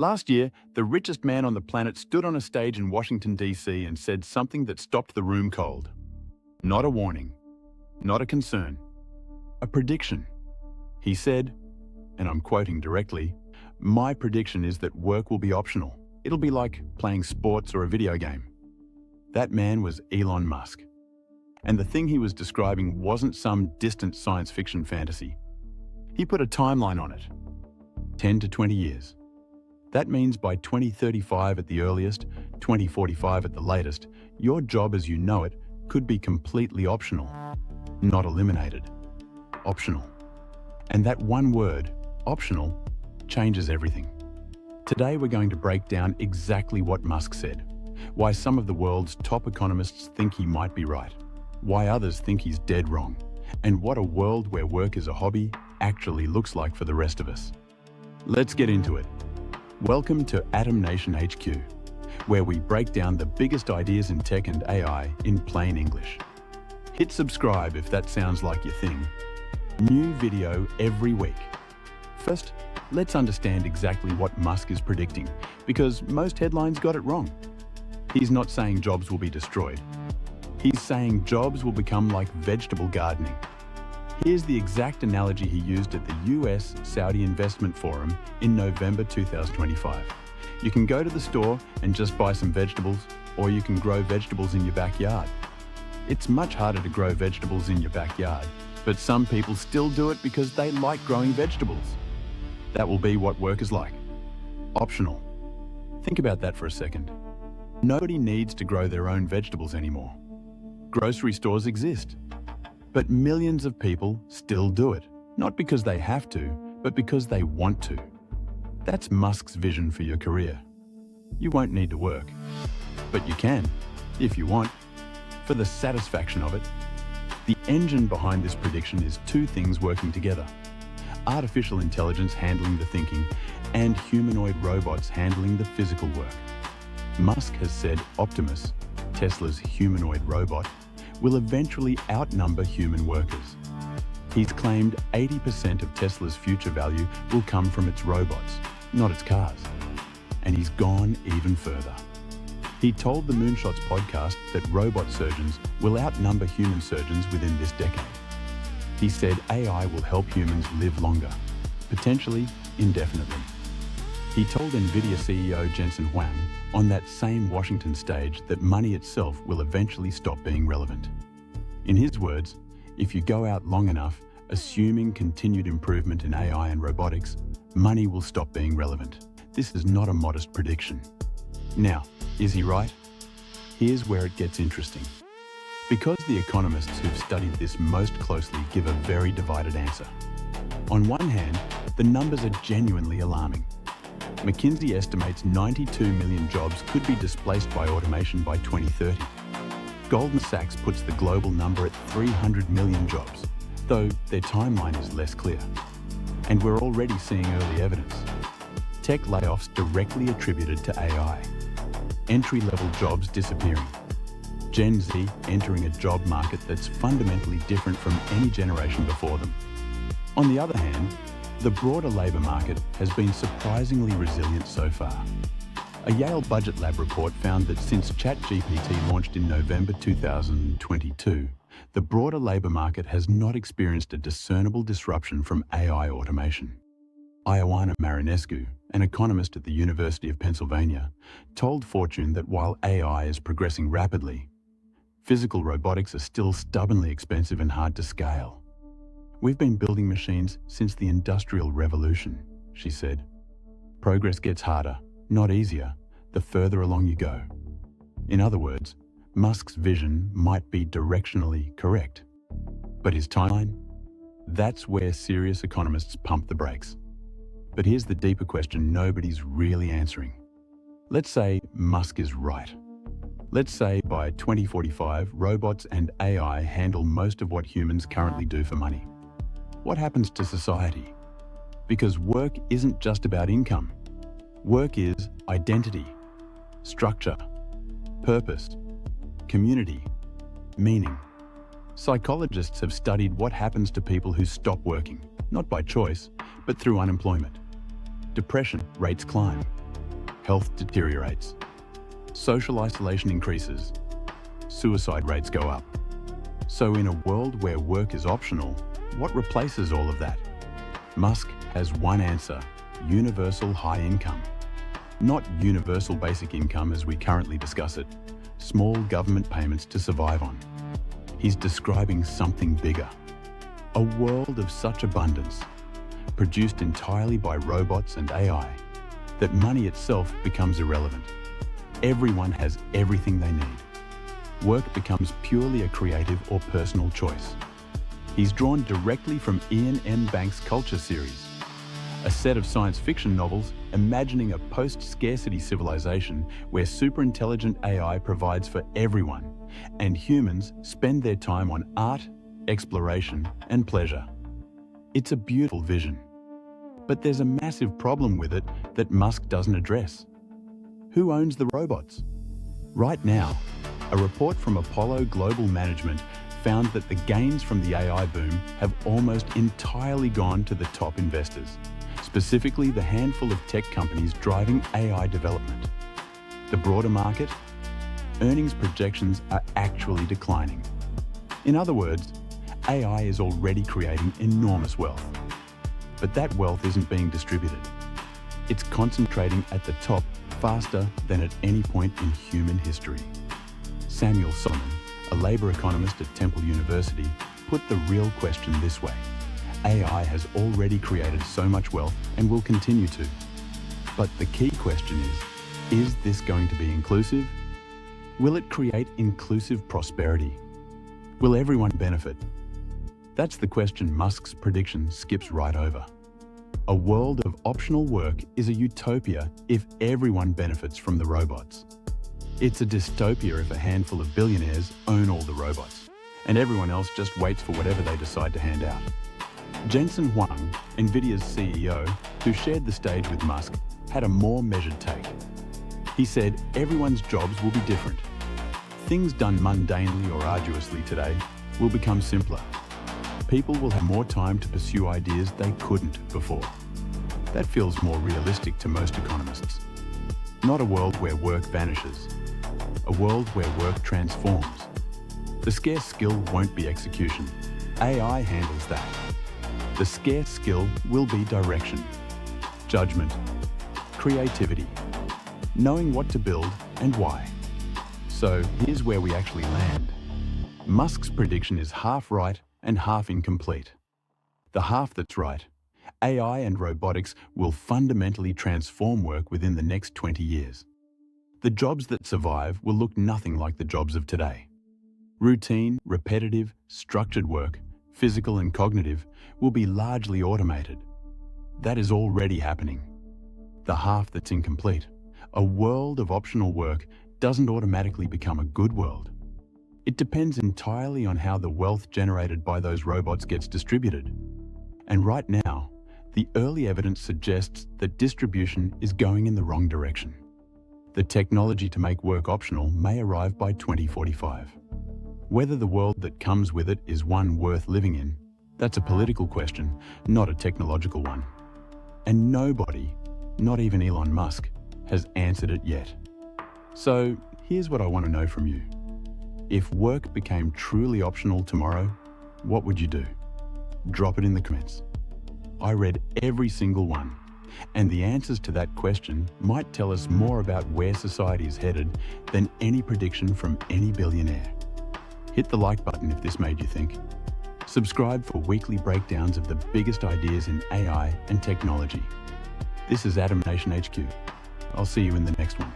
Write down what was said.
Last year, the richest man on the planet stood on a stage in Washington, D.C. and said something that stopped the room cold. Not a warning, not a concern, a prediction. He said, and I'm quoting directly, "My prediction is that work will be optional. It'll be like playing sports or a video game." That man was Elon Musk. And the thing he was describing wasn't some distant science fiction fantasy. He put a timeline on it, 10 to 20 years. That means by 2035 at the earliest, 2045 at the latest, your job as you know it could be completely optional, not eliminated. Optional. And that one word, optional, changes everything. Today we're going to break down exactly what Musk said, why some of the world's top economists think he might be right, why others think he's dead wrong, and what a world where work is a hobby actually looks like for the rest of us. Let's get into it. Welcome to Atom Nation HQ, where we break down the biggest ideas in tech and AI in plain English. Hit subscribe if that sounds like your thing. New video every week. First, let's understand exactly what Musk is predicting, because most headlines got it wrong. He's not saying jobs will be destroyed. He's saying jobs will become like vegetable gardening. Here's the exact analogy he used at the US Saudi Investment Forum in November 2025. You can go to the store and just buy some vegetables, or you can grow vegetables in your backyard. It's much harder to grow vegetables in your backyard, but some people still do it because they like growing vegetables. That will be what work is like. Optional. Think about that for a second. Nobody needs to grow their own vegetables anymore. Grocery stores exist. But millions of people still do it, not because they have to, but because they want to. That's Musk's vision for your career. You won't need to work, but you can, if you want, for the satisfaction of it. The engine behind this prediction is two things working together: artificial intelligence handling the thinking, and humanoid robots handling the physical work. Musk has said Optimus, Tesla's humanoid robot, will eventually outnumber human workers. He's claimed 80% of Tesla's future value will come from its robots, not its cars. And he's gone even further. He told the Moonshots podcast that robot surgeons will outnumber human surgeons within this decade. He said AI will help humans live longer, potentially indefinitely. He told NVIDIA CEO Jensen Huang on that same Washington stage that money itself will eventually stop being relevant. In his words, if you go out long enough, assuming continued improvement in AI and robotics, money will stop being relevant. This is not a modest prediction. Now, is he right? Here's where it gets interesting. Because the economists who've studied this most closely give a very divided answer. On one hand, the numbers are genuinely alarming. McKinsey estimates 92 million jobs could be displaced by automation by 2030. Goldman Sachs puts the global number at 300 million jobs, though their timeline is less clear. And we're already seeing early evidence. Tech layoffs directly attributed to AI. Entry-level jobs disappearing. Gen Z entering a job market that's fundamentally different from any generation before them. On the other hand, the broader labour market has been surprisingly resilient so far. A Yale Budget Lab report found that since ChatGPT launched in November 2022, the broader labour market has not experienced a discernible disruption from AI automation. Ioana Marinescu, an economist at the University of Pennsylvania, told Fortune that while AI is progressing rapidly, physical robotics are still stubbornly expensive and hard to scale. "We've been building machines since the Industrial Revolution," she said. "Progress gets harder, not easier, the further along you go." In other words, Musk's vision might be directionally correct. But his timeline? That's where serious economists pump the brakes. But here's the deeper question nobody's really answering. Let's say Musk is right. Let's say by 2045, robots and AI handle most of what humans currently do for money. What happens to society? Because work isn't just about income. Work is identity, structure, purpose, community, meaning. Psychologists have studied what happens to people who stop working, not by choice, but through unemployment. Depression rates climb, health deteriorates. Social isolation increases. Suicide rates go up. So in a world where work is optional, what replaces all of that? Musk has one answer: universal high income. Not universal basic income as we currently discuss it, small government payments to survive on. He's describing something bigger. A world of such abundance, produced entirely by robots and AI, that money itself becomes irrelevant. Everyone has everything they need. Work becomes purely a creative or personal choice. He's drawn directly from Ian M. Banks' Culture series, a set of science fiction novels imagining a post-scarcity civilization where superintelligent AI provides for everyone, and humans spend their time on art, exploration, and pleasure. It's a beautiful vision. But there's a massive problem with it that Musk doesn't address. Who owns the robots? Right now, a report from Apollo Global Management found that the gains from the AI boom have almost entirely gone to the top investors, specifically the handful of tech companies driving AI development. The broader market? Earnings projections are actually declining. In other words, AI is already creating enormous wealth. But that wealth isn't being distributed. It's concentrating at the top faster than at any point in human history. Samuel Solomon, a Labour economist at Temple University, put the real question this way: AI has already created so much wealth and will continue to. But the key question is this going to be inclusive? Will it create inclusive prosperity? Will everyone benefit? That's the question Musk's prediction skips right over. A world of optional work is a utopia if everyone benefits from the robots. It's a dystopia if a handful of billionaires own all the robots, and everyone else just waits for whatever they decide to hand out. Jensen Huang, NVIDIA's CEO, who shared the stage with Musk, had a more measured take. He said everyone's jobs will be different. Things done mundanely or arduously today will become simpler. People will have more time to pursue ideas they couldn't before. That feels more realistic to most economists. Not a world where work vanishes. A world where work transforms. The scarce skill won't be execution. AI handles that. The scarce skill will be direction, judgment, creativity, knowing what to build and why. So here's where we actually land. Musk's prediction is half right and half incomplete. The half that's right: AI and robotics will fundamentally transform work within the next 20 years. The jobs that survive will look nothing like the jobs of today. Routine, repetitive, structured work, physical and cognitive, will be largely automated. That is already happening. The half that's incomplete: a world of optional work doesn't automatically become a good world. It depends entirely on how the wealth generated by those robots gets distributed. And right now, the early evidence suggests that distribution is going in the wrong direction. The technology to make work optional may arrive by 2045. Whether the world that comes with it is one worth living in, that's a political question, not a technological one. And nobody, not even Elon Musk, has answered it yet. So here's what I want to know from you. If work became truly optional tomorrow, what would you do? Drop it in the comments. I read every single one, and the answers to that question might tell us more about where society is headed than any prediction from any billionaire. Hit the like button if this made you think. Subscribe for weekly breakdowns of the biggest ideas in AI and technology. This is Adam Nation HQ. I'll see you in the next one.